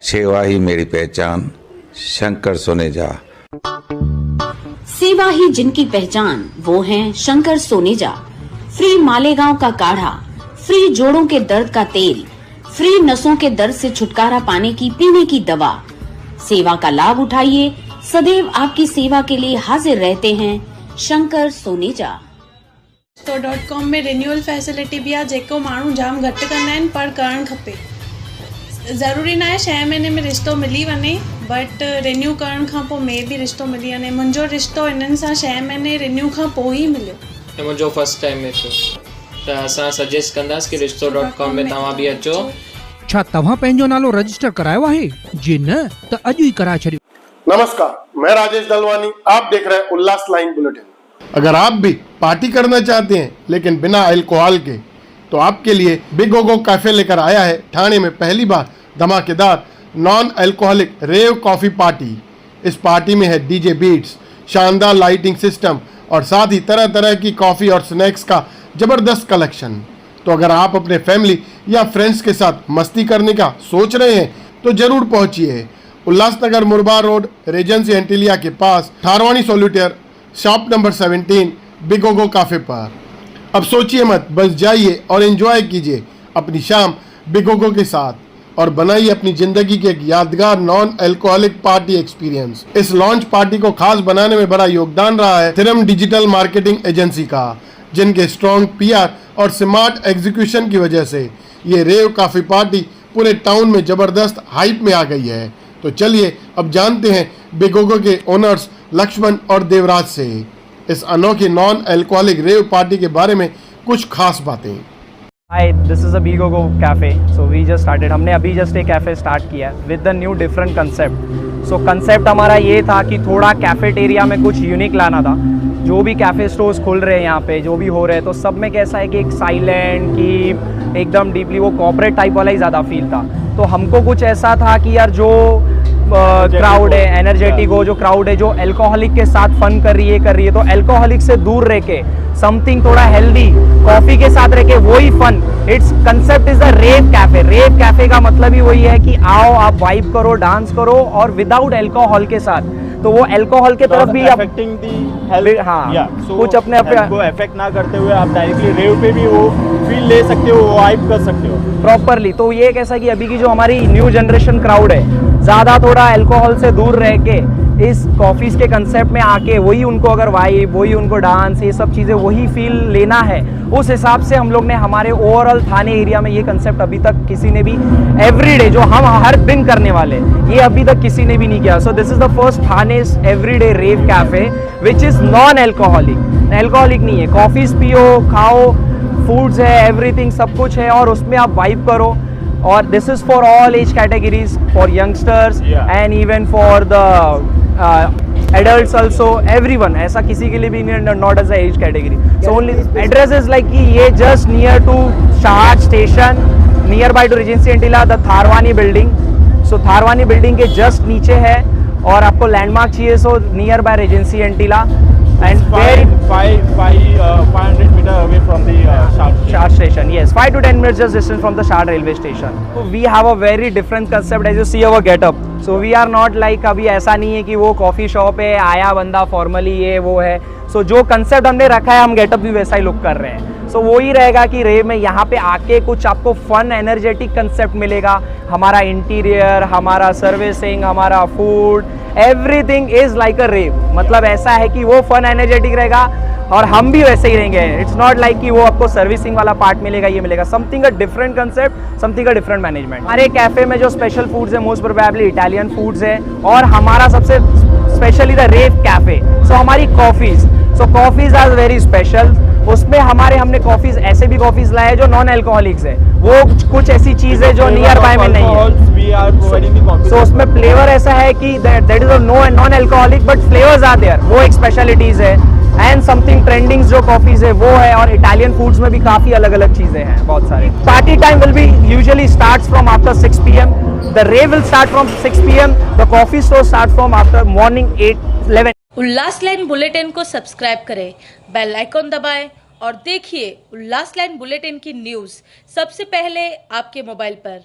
सेवा ही मेरी पहचान, शंकर सोनेजा। सेवा ही जिनकी पहचान, वो हैं शंकर सोनेजा। फ्री मालेगांव का काढ़ा, फ्री जोड़ों के दर्द का तेल, फ्री नसों के दर्द से छुटकारा पाने की पीने की दवा। सेवा का लाभ उठाइए, सदैव आपकी सेवा के लिए हाजिर रहते हैं शंकर सोनेजा। तो .com में रिन्यूअल फैसिलिटी भी आहे, जेको माण्हू जाम घटि कंदा आहिनि पर करणु खपे। ज़रूरी न आहे 6 महीने में रिश्तो मिली वञे, बट रिन्यू करण खां पोइ में बि रिश्तो मिली वञे। मुंहिंजो रिश्तो इन्हनि सां 6 महीने रिन्यू खां पोइ ई मिलियो। ऐं मुंहिंजो फर्स्ट टाइम में थियो, त असां सजेस्ट कंदासीं कि रिश्तो.com में तव्हां बि अचो। छा तव्हां पंहिंजो नालो रजिस्टर करायो आहे? जे न त अॼु ई कराए छॾियो। नमस्कार, मैं राजेश दलवानी, आप देख रहे हैं उल्लास लाइन बुलेटिन। अगर आप भी पार्टी करना चाहते हैं लेकिन बिना अल्कोहल के, तो आपके लिए बिग गोगो कैफे लेकर आया है ठाणे में पहली बार धमाकेदार नॉन अल्कोहलिक रेव कॉफी पार्टी। इस पार्टी में है डीजे बीट्स, शानदार लाइटिंग सिस्टम और साथ ही तरह तरह की कॉफी और स्नैक्स का जबरदस्त कलेक्शन। तो अगर आप अपने फैमिली या फ्रेंड्स के साथ मस्ती करने का सोच रहे हैं तो जरूर पहुंचिए। Ulhasnagar Murbad road, regency Antilia के पास, थारवानी सोल्यूटर, shop number 17, big Gogo cafe पर। अब सोचिए मत, बस जाइए और एंजॉय कीजिए अपनी शाम बिग गोगो के साथ और बनाइए अपनी जिंदगी के एक यादगार नॉन अल्कोहलिक पार्टी एक्सपीरियंस। इस लॉन्च पार्टी को खास बनाने में बड़ा योगदान रहा है थिरम डिजिटल मार्केटिंग एजेंसी का, जिनके स्ट्रॉन्ग पीआर और स्मार्ट एग्जीक्यूशन की वजह से ये रेव काफी पार्टी पूरे टाउन में जबरदस्त हाइप में आ गई है। तो चलिए अब जानते हैं बिग गोगो के ओनर्स लक्ष्मण और देवराज से इस अनोखी नॉन अल्कोहलिक रेव पार्टी के बारे में कुछ खास बातें। Hi, this is a Big Gogo Cafe. So we just started. हमने अभी जस्ट एक कैफ़े स्टार्ट किया with the new different concept. So concept हमारा ये था कि थोड़ा कैफेटेरिया में कुछ यूनिक लाना था। जो भी कैफ़े स्टोर्स खुल रहे हैं यहाँ पे, जो भी हो रहे हैं, तो सब में कैसा है कि एक साइलेंट की एकदम डीपली वो कॉर्पोरेट टाइप वाला ही ज़्यादा फील था। तो हमको कुछ ऐसा था कि यार जो क्राउड है, एनर्जेटिक हो, जो क्राउड है जो अल्कोहलिक के साथ फन कर रही है, तो अल्कोहलिक से दूर रह के समथिंग थोड़ा हेल्दी कॉफी के साथ रह के वही fun. It's concept is a rave cafe. Rave cafe का मतलब ही वही है कि आओ, आप वाइब करो, डांस करो और विदाउट अल्कोहल के साथ। तो वो अल्कोहल के तरफ भी अफेक्टिंग दी हेल्थ, हाँ, कुछ अपने अपने को अफेक्ट ना करते हुए आप डायरेक्टली रेव पे भी वो फील ले सकते हो, वाइब कर सकते हो प्रॉपरली। तो ये कैसा कि अभी की जो हमारी न्यू जनरेशन क्राउड है, ज़्यादा थोड़ा अल्कोहल से दूर रह के इस कॉफ़ीज़ के कंसेप्ट में आके वही उनको अगर वाइब, वही उनको डांस, ये सब चीज़ें वही फील लेना है, उस हिसाब से हम लोग ने हमारे ओवरऑल थाने एरिया में ये कंसेप्ट अभी तक किसी ने भी एवरीडे जो हम हर दिन करने वाले, ये अभी तक किसी ने भी नहीं किया। So this is the first Thane's everyday rave cafe which is non alcoholic. Alcoholic नहीं है, कॉफ़ीज़ पियो, खाओ, फूड्स है, एवरीथिंग सब कुछ है और उसमें आप वाइब करो। और this is for all as categories, for youngsters and even for the adults also, everyone, ऐसा किसी के लिए भी not as a age category. So only address is like कि ये just near to Shahad station, nearby to Regency Antilla, the Tharwani building. So Tharwani building के just नीचे है और आपको लैंडमार्क चाहिए so nearby Regency Antilla and 500 meter away from the Shahad station. Yes, 5 to 10 minutes just distance from the Shahad railway station. So we have a very different concept as you see our get up. So we are not like, अभी ऐसा नहीं है कि वो coffee shop है, आया बंदा formally ये वो है। So जो कंसेप्ट हमने रखा है, हम गेटअप भी वैसा ही लुक कर रहे हैं। So वो ही रहेगा कि रेव में यहाँ पे आके कुछ आपको फन एनर्जेटिक कंसेप्ट मिलेगा। हमारा इंटीरियर, हमारा सर्विसिंग, हमारा food, everything is like a rave. मतलब ऐसा है कि वो फन एनर्जेटिक रहेगा और हम भी वैसे ही रहेंगे। इट्स नॉट लाइक कि वो आपको सर्विसिंग वाला पार्ट मिलेगा, ये मिलेगा। Something a different concept, something a different management. हमारे कैफे में जो स्पेशल फूड्स है, मोस्ट प्रोबेबली इटालियन फूड्स है और हमारा सबसे specially the rave cafe. So हमारी coffees, so coffees are very special. उसमें हमने कॉफ़ीज़, ऐसे भी कॉफ़ीज़ लाए जो नॉन अल्कोहलिक्स है, वो कुछ ऐसी चीज़ है जो नियर बाय में नहीं है। सो उसमें फ्लेवर ऐसा है कि that is no non alcoholic but flavours are there, वो एक स्पेशलिटीज़ है। एंड समथिंग ट्रेंडिंग जो कॉफ़ीज़ है वो है, और इटालियन फूड्स में भी काफ़ी अलग अलग चीज़ें हैं, बहुत सारी। Party time will be usually starts from after 6 PM, the rave will start from 6 PM, the coffee store start from after morning 8-11। Ullas line bulletin को सब्सक्राइब करें, बेल आइकॉन दबाएं और देखिए उल्लास लाइन बुलेटिन की न्यूज़ सबसे पहले आपके मोबाइल पर।